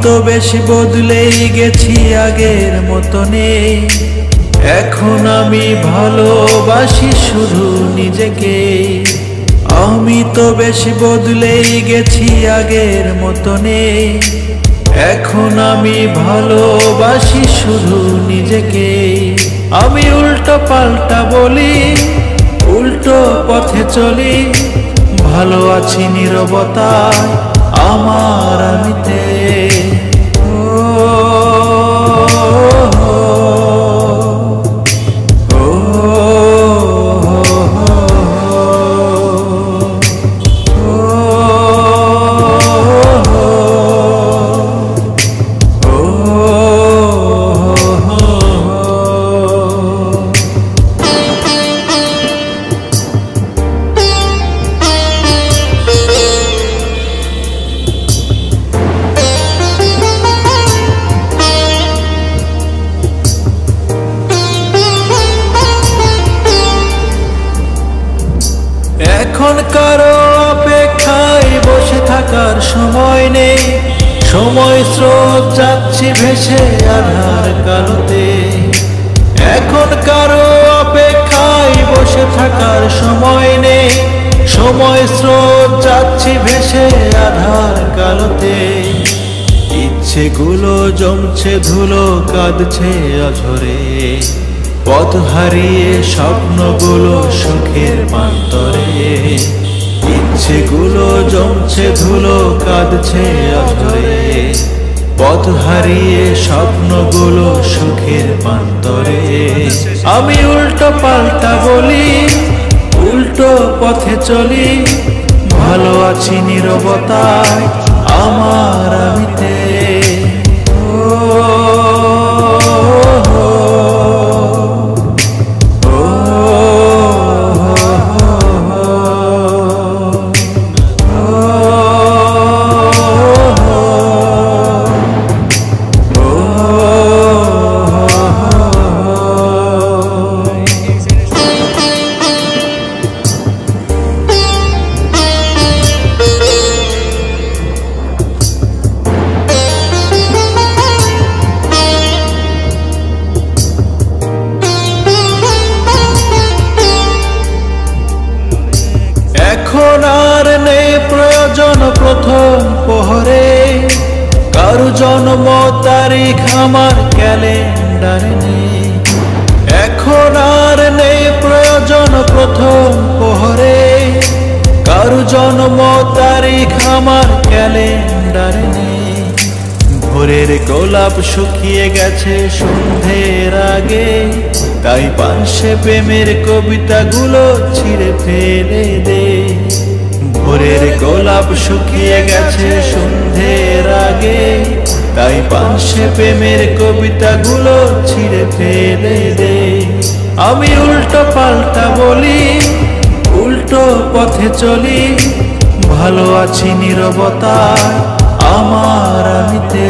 তো বেশি বদলেই গেছি, আগের মতো নেই। এখন আমি ভালোবাসি শুধু নিজেকে। আমি তো বেশি বদলেই গেছি, আগের মতো নেই। এখন আমি ভালোবাসি শুধু নিজেকে। আমি উল্টো পাল্টা বলি, উল্টো পথে চলি, ভালো আছি নীরবতায় আমার আমিতে। এখন কারো অপেক্ষায় বসে থাকার সময় নেই। সময় স্রোত যাচ্ছি ভেসে আধার কালোতে। এখন কারো অপেক্ষায় বসে থাকার সময় নেই। সময় স্রোত যাচ্ছি ভেসে আধার কালোতে। ইচ্ছেগুলো জমছে ধুলো, কাঁদছে অঝরে। পথ হারিয়ে স্বপ্নগুলো সুখের প্রান্তরে। ইচ্ছেগুলো জমছে ধুলো, কাঁদছে অঝরে। পথ হারিয়ে স্বপ্নগুলো সুখের প্রান্তরে। আমি উল্টো পাল্টা বলি, উল্টো পথে চলি, ভালো আছি নীরবতায় আমার আমিতে। এখন আর নেই প্রয়োজন প্রথম প্রহরে। কারো জন্ম তারিখ আমার ক্যালেন্ডারে নেই। এখন আর নেই প্রয়োজন প্রথম প্রহরে। কারো জন্ম তারিখ আমার ক্যালেন্ডারে নেই। ভোরের গোলাপ শুকিয়ে গেছে সন্ধ্যের আগে, তাই পানসে প্রেমের কবিতাগুলো ছিঁড়ে ফেলে দে। ভোরের গোলাপ শুকিয়ে গেছে সন্ধ্যের আগে, তাই পানসে প্রেমের কবিতাগুলো ছিঁড়ে ফেলে দে। আমি উল্টো পাল্টা বলি, উল্টো পথে চলি, ভালো আছি নীরবতায় আমার আমিতে।